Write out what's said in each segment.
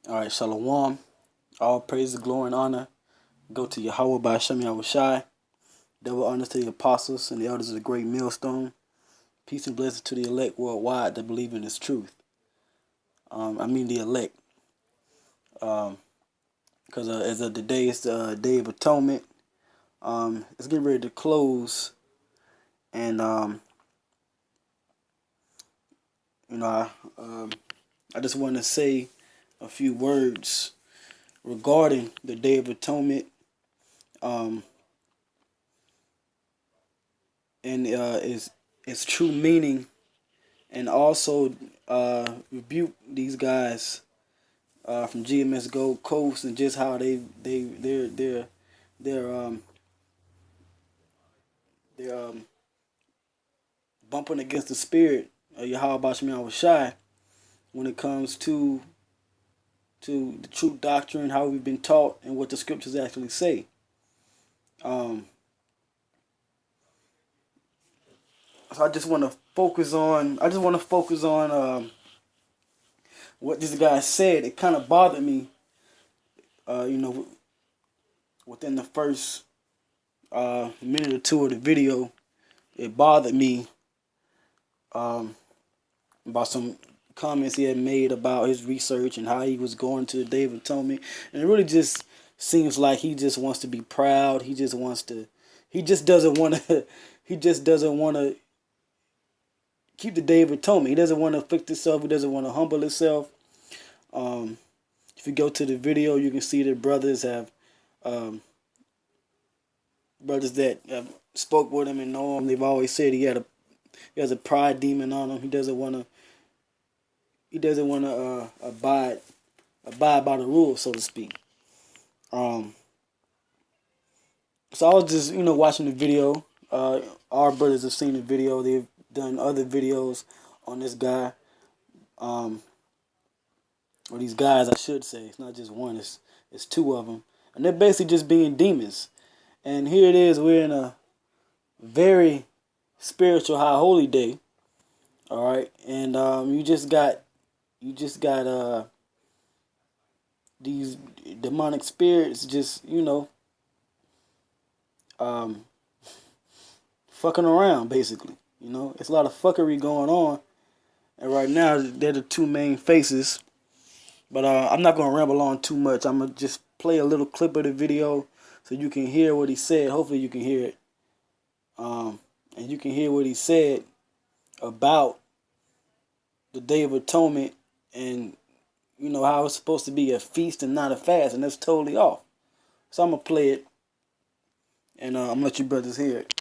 All right, Shalom. All praise, glory, and honor go to Yahweh by Hashem Yahushai. Double honor to the apostles and the elders of the great millstone. Peace and blessings to the elect worldwide that believe in this truth. I mean the elect. Because as of today, it's the Day of Atonement. It's getting ready to close. And, I just want to say a few words regarding the Day of Atonement. And its true meaning, and also rebuke these guys from GMS Gold Coast and just how they're bumping against the spirit of Yahweh Bashim Yahushai when it comes to the true doctrine, how we've been taught, and what the scriptures actually say. So I just want to focus on. What this guy said. It kind of bothered me. Within the first minute or two of the video, it bothered me about some comments he had made about his research and how he was going to the Day of Atonement, and it really just seems like he just wants to be proud. He just doesn't want to. He just doesn't want to keep the Day of Atonement. He doesn't want to afflict himself. He doesn't want to humble himself. If you go to the video, you can see that brothers that have spoke with him and know him. They've always said he has a pride demon on him. He doesn't want to abide by the rules, so to speak. So I was just watching the video. Our brothers have seen the video. They've done other videos on this guy. Or these guys, I should say. It's not just one. It's two of them, and they're basically just being demons. And here it is. We're in a very spiritual, high holy day. All right, and you just got these demonic spirits just fucking around, basically. It's a lot of fuckery going on, and right now they're the two main faces. But I'm not going to ramble on too much. I'm going to just play a little clip of the video so you can hear what he said. Hopefully you can hear it. And you can hear what he said about the Day of Atonement and, how it's supposed to be a feast and not a fast. And that's totally off. So I'm going to play it. And I'm going to let you brothers hear it.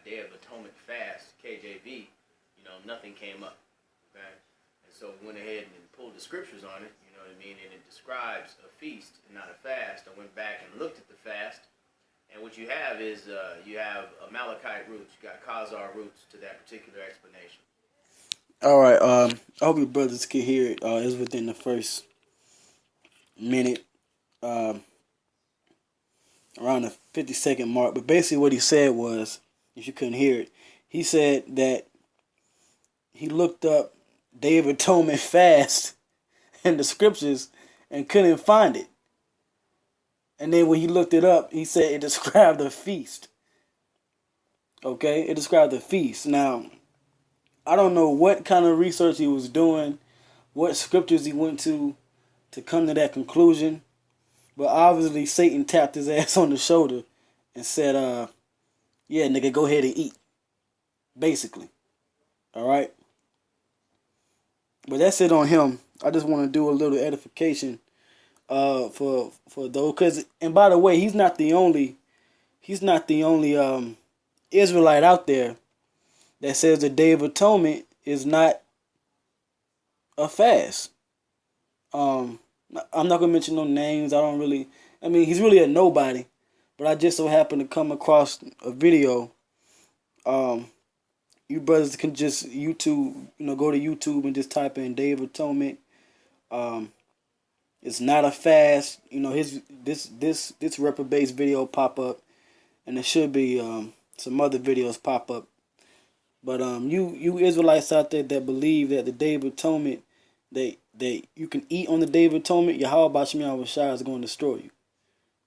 Day of Atonement fast, KJV, nothing came up. Okay? And so we went ahead and pulled the scriptures on it, you know what I mean? And it describes a feast and not a fast. I went back and looked at the fast, and what you have is you have Amalekite roots, you got Khazar roots to that particular explanation. All right, I hope you brothers can hear it. It's within the first minute, around the 50-second mark. But basically what he said was, if you couldn't hear it, he said that he looked up Day of Atonement fast in the scriptures and couldn't find it. And then when he looked it up, he said it described a feast. Okay? It described a feast. Now, I don't know what kind of research he was doing, what scriptures he went to come to that conclusion. But obviously Satan tapped his ass on the shoulder and said, yeah, nigga, go ahead and eat. Basically. Alright? But that's it on him. I just want to do a little edification for those. And by the way, he's not the only Israelite out there that says the Day of Atonement is not a fast. Um, I'm not gonna mention no names. I don't really. I mean, he's really a nobody, but I just so happened to come across a video. Um, you brothers can just YouTube, go to YouTube and just type in Day of Atonement. Um, it's not a fast. His this reprobate video pop up, and there should be some other videos pop up. But you Israelites out there that believe that the Day of Atonement, they you can eat on the Day of Atonement, Yahweh Bashim Yahushua is going to destroy you.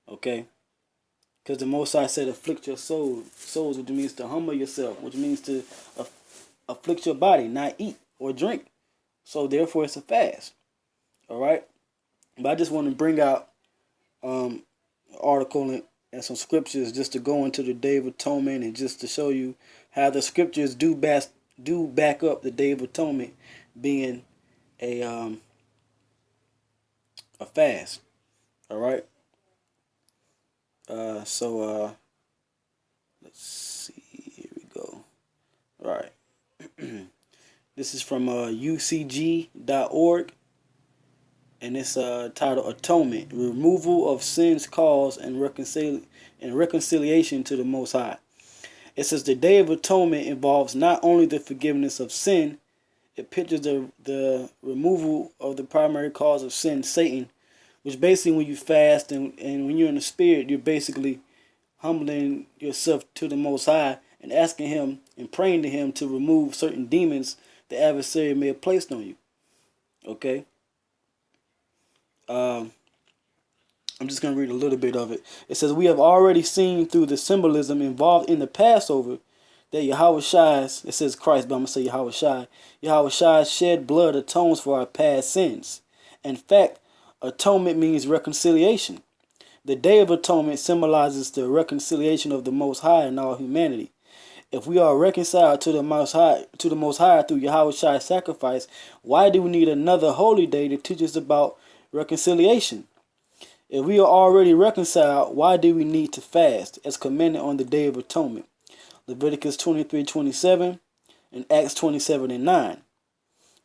Okay? Because the Most High said, afflict your souls, which means to humble yourself, which means to afflict your body, not eat or drink. So therefore, it's a fast. All right? But I just want to bring out an article and some scriptures just to go into the Day of Atonement and just to show you how the scriptures do back up the Day of Atonement being a fast. All right? So let's see. Here we go. All right. This is from ucg.org, and it's titled Atonement: Removal of Sins Cause and Reconciliation to the Most High. It says the Day of Atonement involves not only the forgiveness of sin, it pictures the removal of the primary cause of sin, Satan, which basically when you fast and when you're in the spirit, you're basically humbling yourself to the Most High and asking Him and praying to Him to remove certain demons the adversary may have placed on you. Okay? I'm just going to read a little bit of it. It says, we have already seen through the symbolism involved in the Passover that Yahushua, it says Christ, but I'm going to say Yahushua's shed blood atones for our past sins. In fact, atonement means reconciliation. The Day of Atonement symbolizes the reconciliation of the Most High and all humanity. If we are reconciled to the Most High through Yahushua's sacrifice, why do we need another holy day to teach us about reconciliation? If we are already reconciled, why do we need to fast, as commanded on the Day of Atonement? Leviticus 23:27 and Acts 27:9.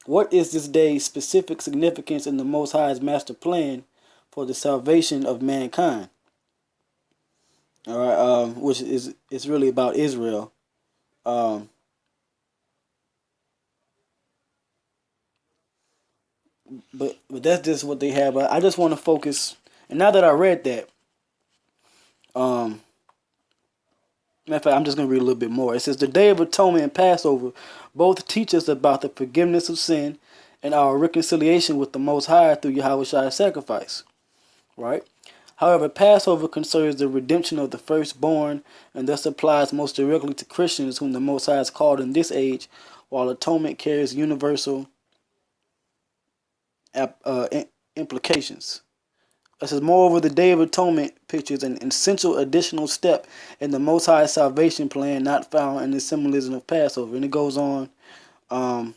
What is this day's specific significance in the Most High's master plan for the salvation of mankind? All right, which is it's really about Israel. But that's just what they have. I just want to focus. And now that I read that, matter of fact, I'm just going to read a little bit more. It says, the Day of Atonement and Passover both teach us about the forgiveness of sin and our reconciliation with the Most High through Yahushua's sacrifice. Right? However, Passover concerns the redemption of the firstborn and thus applies most directly to Christians whom the Most High has called in this age, while atonement carries universal implications. It says, moreover, the Day of Atonement pictures an essential additional step in the Most High's salvation plan not found in the symbolism of Passover. And it goes on. I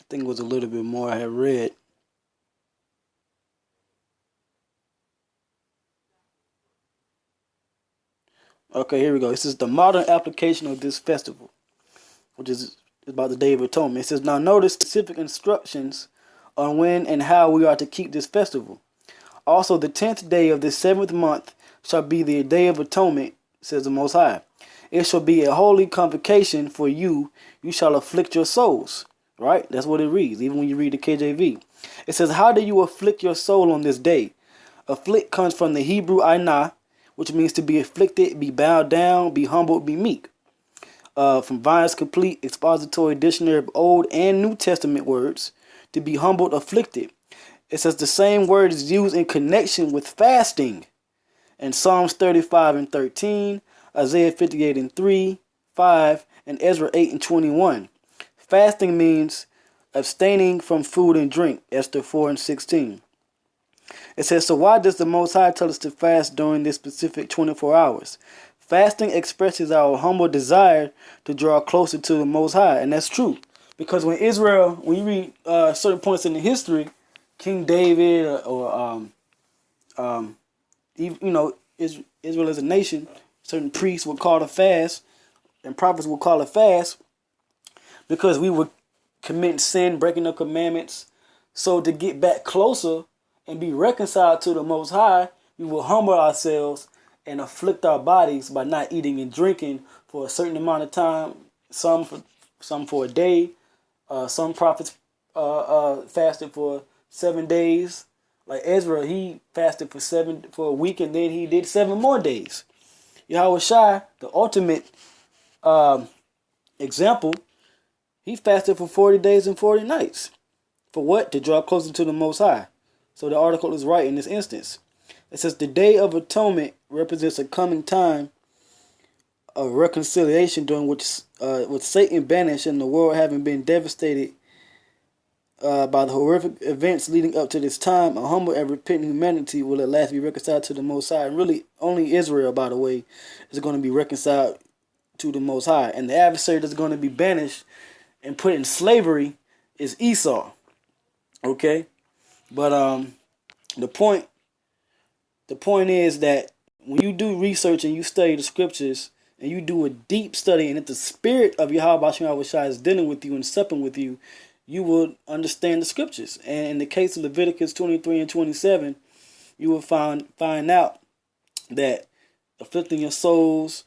think it was a little bit more I had read. Okay, here we go. This is the modern application of this festival, which is about the Day of Atonement. It says, now notice specific instructions on when and how we are to keep this festival. Also, the 10th day of the 7th month shall be the Day of Atonement, says the Most High. It shall be a holy convocation for you. You shall afflict your souls. Right? That's what it reads, even when you read the KJV. It says, how do you afflict your soul on this day? Afflict comes from the Hebrew ainah, which means to be afflicted, be bowed down, be humbled, be meek. From Vine's Complete Expository Dictionary of Old and New Testament words, to be humbled, afflicted. It says the same word is used in connection with fasting in Psalms 35:13, Isaiah 58:3, 5, and Ezra 8:21. Fasting means abstaining from food and drink, Esther 4:16. It says, so why does the Most High tell us to fast during this specific 24 hours? Fasting expresses our humble desire to draw closer to the Most High, and that's true. Because when you read certain points in the history, King David or Israel as a nation, certain priests would call a fast and prophets would call a fast because we were committing sin, breaking the commandments. So to get back closer and be reconciled to the Most High, we will humble ourselves and afflict our bodies by not eating and drinking for a certain amount of time. Some for a day. Some prophets fasted for 7 days. Like Ezra, he fasted for a week and then he did 7 more days. Yahweh Shai, the ultimate example, he fasted for 40 days and 40 nights. For what? To draw closer to the Most High. So the article is right in this instance. It says the Day of Atonement represents a coming time of reconciliation during which with Satan banished and the world having been devastated by the horrific events leading up to this time. A humble and repentant humanity will at last be reconciled to the Most High. And really, only Israel, by the way, is going to be reconciled to the Most High. And the adversary that's going to be banished and put in slavery is Esau. Okay? But the point is that when you do research and you study the scriptures and you do a deep study, and if the spirit of Yahweh Shai is dealing with you and supping with you, you will understand the scriptures. And in the case of Leviticus 23 and 27, you will find out that afflicting your souls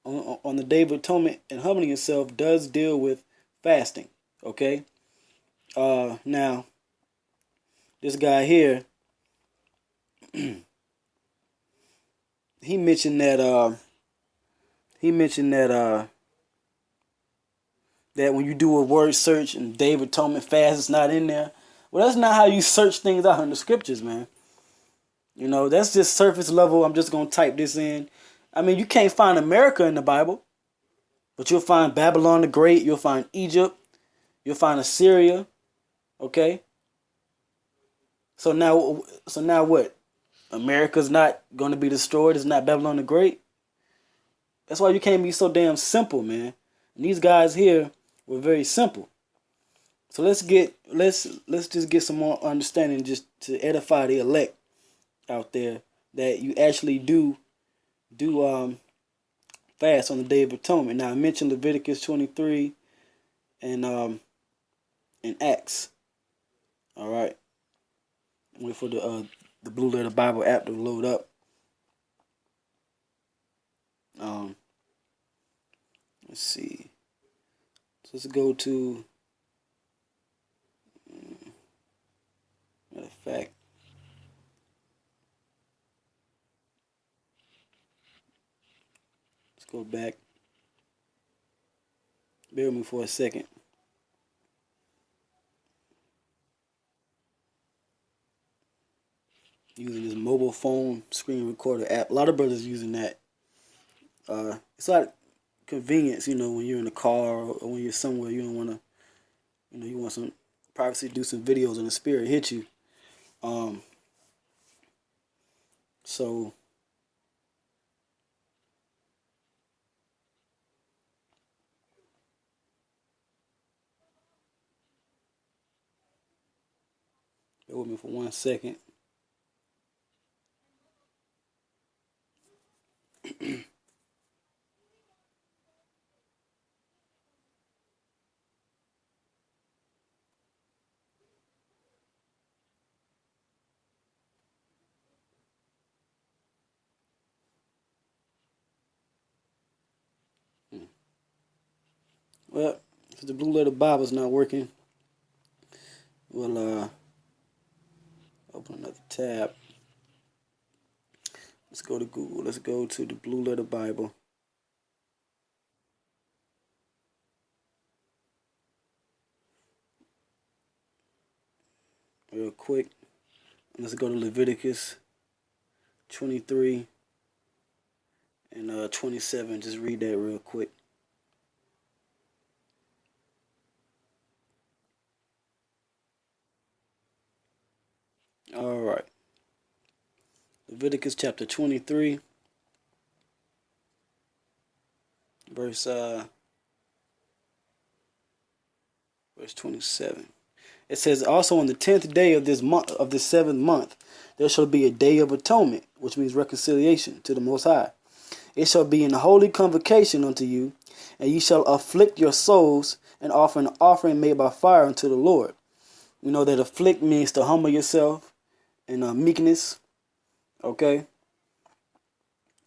on the Day of Atonement and humbling yourself does deal with fasting. Okay? Now, this guy here, he mentioned that that when you do a word search and Day of Atonement fast, it's not in there. Well, that's not how you search things out in the scriptures, man. That's just surface level. I'm just gonna type this in. I mean, you can't find America in the Bible, but you'll find Babylon the Great. You'll find Egypt. You'll find Assyria. Okay. So now what? America's not going to be destroyed. It's not Babylon the Great. That's why you can't be so damn simple, man. And these guys here were very simple. So let's just get some more understanding, just to edify the elect out there, that you actually do fast on the Day of Atonement. Now I mentioned Leviticus 23 and Acts. All right. Wait for the Blue Letter Bible app to load up. Let's see. So let's go to. Matter of fact, let's go back. Bear with me for a second. Using this mobile phone screen recorder app. A lot of brothers using that. It's like convenience, when you're in a car or when you're somewhere you don't want to, you want some privacy, do some videos and the spirit hit you. So bear with me for 1 second. Well, if the Blue Letter Bible is not working, we'll open another tab. Let's go to Google. Let's go to the Blue Letter Bible. Real quick. Let's go to Leviticus 23 and 27. Just read that real quick. All right. Leviticus chapter 23, verse 27. It says, also on the 10th day of this month, of the 7th month, there shall be a day of atonement, which means reconciliation to the Most High. It shall be an holy convocation unto you, and ye shall afflict your souls and offer an offering made by fire unto the Lord. We know that afflict means to humble yourself in meekness. Okay.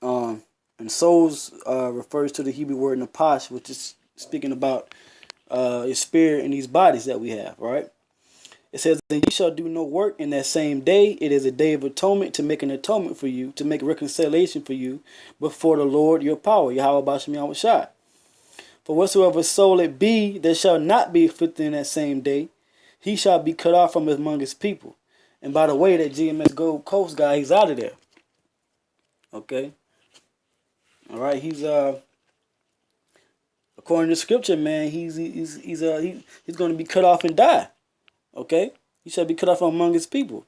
And souls refers to the Hebrew word napash, which is speaking about your spirit and these bodies that we have, right? It says, and ye shall do no work in that same day. It is a day of atonement, to make an atonement for you, to make reconciliation for you before the Lord your power, Yahweh Bashem Yahweh Shai. For whatsoever soul it be that shall not be afflicted in that same day, he shall be cut off from among his people. And by the way, that GMS Gold Coast guy, he's out of there. Okay. All right. He's according to scripture, man, he's going to be cut off and die. Okay, he shall be cut off from among his people.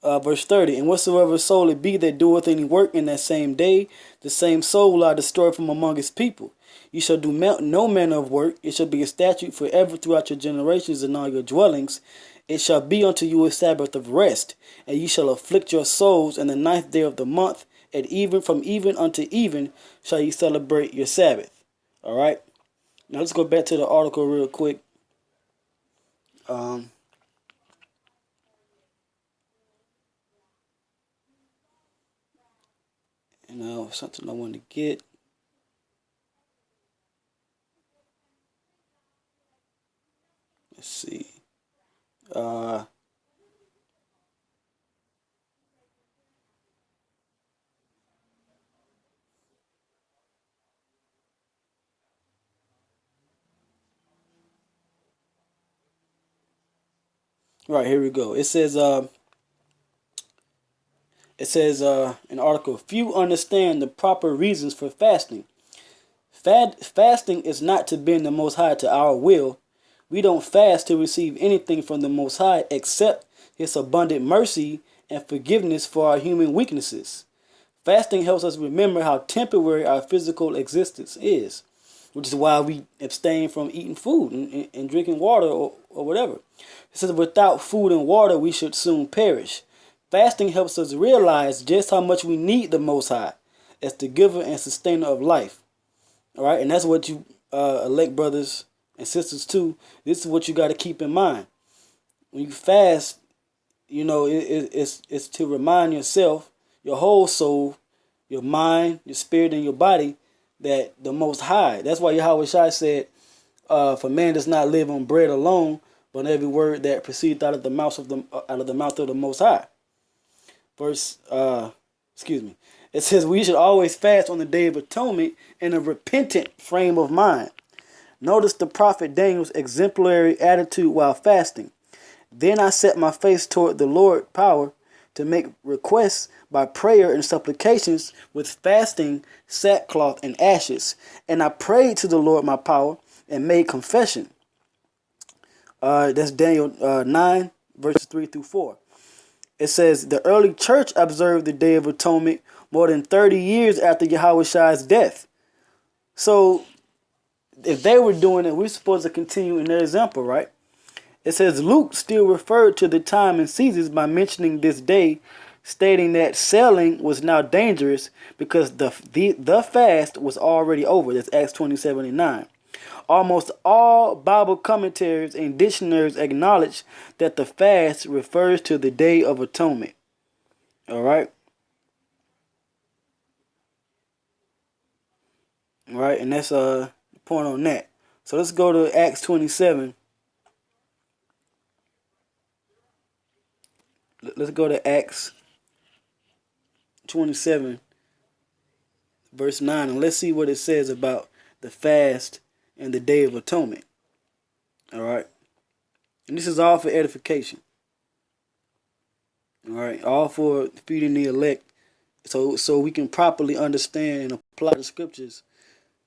Verse 30, and whatsoever soul it be that doeth any work in that same day, the same soul will I destroy from among his people. You shall do no manner of work. It shall be a statute forever throughout your generations and all your dwellings. It shall be unto you a Sabbath of rest, and ye shall afflict your souls. In the 9th day of the month, at even, from even unto even, shall ye celebrate your Sabbath. All right. Now let's go back to the article real quick. Something I want to get. Let's see. Right, here we go. It says in article, few understand the proper reasons for fasting. Fasting is not to bend the Most High to our will. We don't fast to receive anything from the Most High except His abundant mercy and forgiveness for our human weaknesses. Fasting helps us remember how temporary our physical existence is, which is why we abstain from eating food and drinking water or whatever. It says, without food and water, we should soon perish. Fasting helps us realize just how much we need the Most High as the giver and sustainer of life. All right, and that's what you elect brothers and sisters too. This is what you got to keep in mind when you fast. You know, it's to remind yourself, your whole soul, your mind, your spirit, and your body that the Most High. That's why Yahweh Shai said, "For man does not live on bread alone, but on every word that proceeds out of the mouth of the Most High." It says we should always fast on the Day of Atonement in a repentant frame of mind. Notice the prophet Daniel's exemplary attitude while fasting. Then I set my face toward the Lord power to make requests by prayer and supplications with fasting, sackcloth, and ashes. And I prayed to the Lord my power and made confession. That's Daniel 9, verses 3 through 4. It says the early church observed the Day of Atonement more than 30 years after Yahweh Shai's death. So if they were doing it, we're supposed to continue in their example, right? It says Luke still referred to the time and seasons by mentioning this day, stating that sailing was now dangerous because the fast was already over. That's Acts 20:79. Almost all Bible commentaries and dictionaries acknowledge that the fast refers to the Day of Atonement. All right. All right, and that's the point on that. So let's go to Acts 27. Let's go to Acts 27, verse 9, and let's see what it says about the fast and the Day of Atonement. All right. And this is all for edification. All right. All for feeding the elect so we can properly understand and apply the scriptures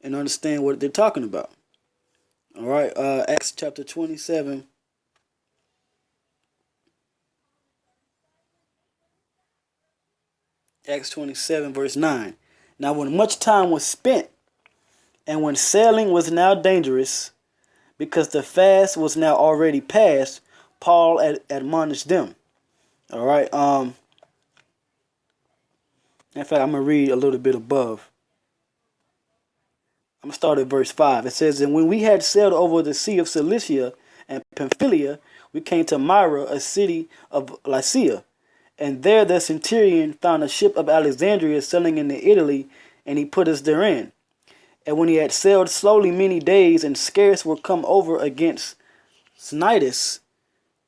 and understand what they're talking about. All right. Acts chapter 27. Acts 27, verse 9. Now, when much time was spent, and when sailing was now dangerous, because the fast was now already past, Paul admonished them. All right. In fact, I'm gonna read a little bit above. I'm gonna start at verse 5. It says, "And when we had sailed over the sea of Cilicia and Pamphylia, we came to Myra, a city of Lycia. And there the centurion found a ship of Alexandria sailing into Italy, and he put us therein. And when he had sailed slowly many days, and scarce were come over against Cnidus,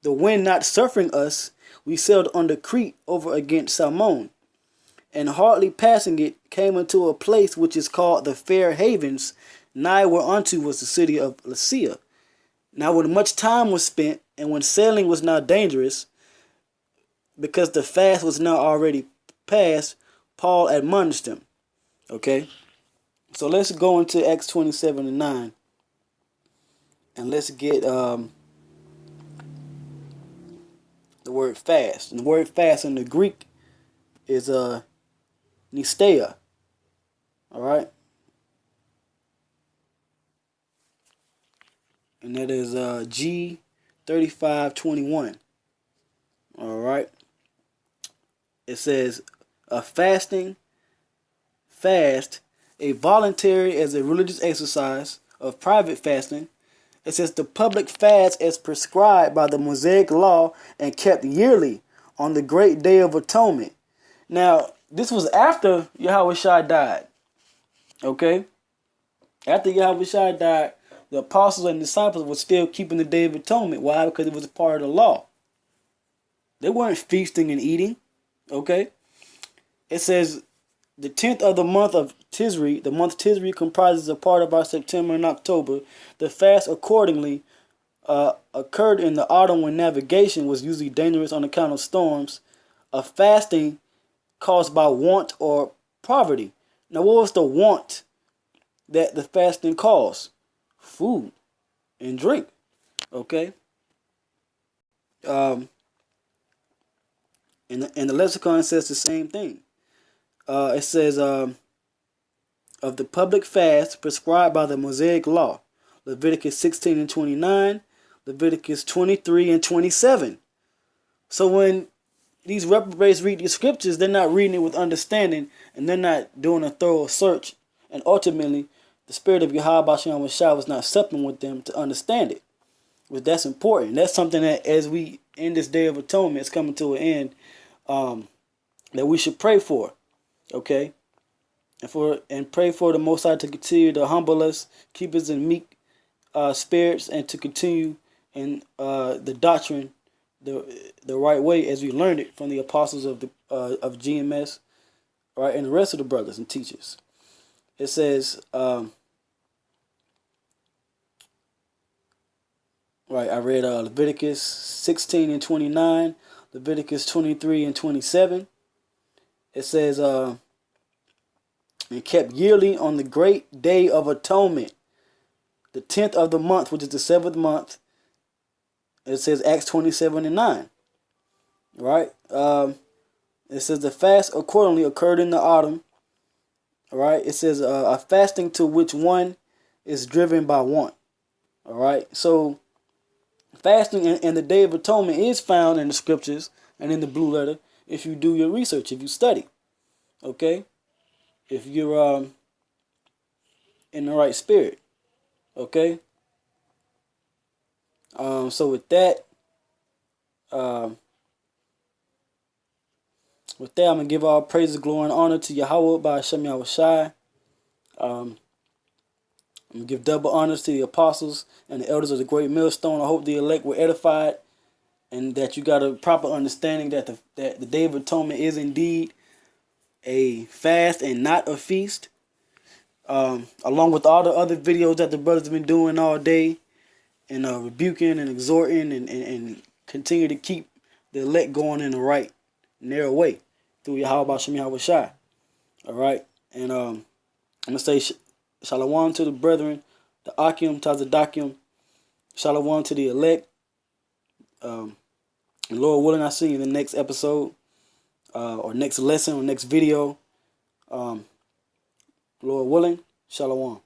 the wind not suffering us, we sailed under Crete over against Salmon, and hardly passing it, came into a place which is called the Fair Havens, nigh whereunto was the city of Lycia. Now when much time was spent, and when sailing was now dangerous, because the fast was now already past, Paul admonished them." Okay, so let's go into Acts 27 and 9, and let's get the word fast. And the word fast in the Greek is nistea. All right, and that is G3521. All right, it says a fasting, fast, a voluntary as a religious exercise of private fasting. It says the public fast as prescribed by the Mosaic law and kept yearly on the great day of atonement. Now, this was after Yahushua died. Okay? After Yahushua died, the apostles and disciples were still keeping the day of atonement. Why? Because it was a part of the law. They weren't feasting and eating. Okay? It says the 10th of the month of Tisri, the month Tisri comprises a part of our September and October. The fast accordingly occurred in the autumn when navigation was usually dangerous on account of storms. A fasting caused by want or poverty. Now, what was the want that the fasting caused? Food and drink. Okay. And the lexicon says the same thing. It says of the public fast prescribed by the Mosaic law, Leviticus 16 and 29, Leviticus 23 and 27. So when these reprobates read these scriptures, they're not reading it with understanding, and they're not doing a thorough search. And ultimately, the spirit of Yahweh Shem Shah was not supping with them to understand it. But that's important. That's something that as we end this day of atonement, it's coming to an end, that we should pray for. Okay? And pray for the Most High to continue to humble us, keep us in meek spirits, and to continue in the doctrine the right way as we learned it from the apostles of GMS, right, and the rest of the brothers and teachers. It says, right, I read Leviticus 16 and 29, Leviticus 23 and 27. It says, and kept yearly on the great day of atonement, the 10th of the month, which is the 7th month. It says Acts 27 and 9. Right? It says the fast accordingly occurred in the autumn. Alright? It says a fasting to which one is driven by want. Alright? So fasting and the Day of Atonement is found in the scriptures and in the blue letter if you do your research, if you study. Okay? If you're in the right spirit. Okay? So with that, I'm gonna give all praises, glory, and honor to Yahweh by Hashem Yahweh Shai. I'm gonna give double honors to the apostles and the elders of the great millstone. I hope the elect were edified, and that you got a proper understanding that the Day of Atonement is indeed a fast and not a feast. Along with all the other videos that the brothers have been doing all day, and rebuking and exhorting and continue to keep the elect going in the right narrow way through Yahweh Shem Yahweh Shai. Alright? And I'm going to say shalom to the brethren, the Akim, Tazadakim, shalom to the elect. And Lord willing, I'll see you in the next episode, or next lesson, or next video. Lord willing, shalom.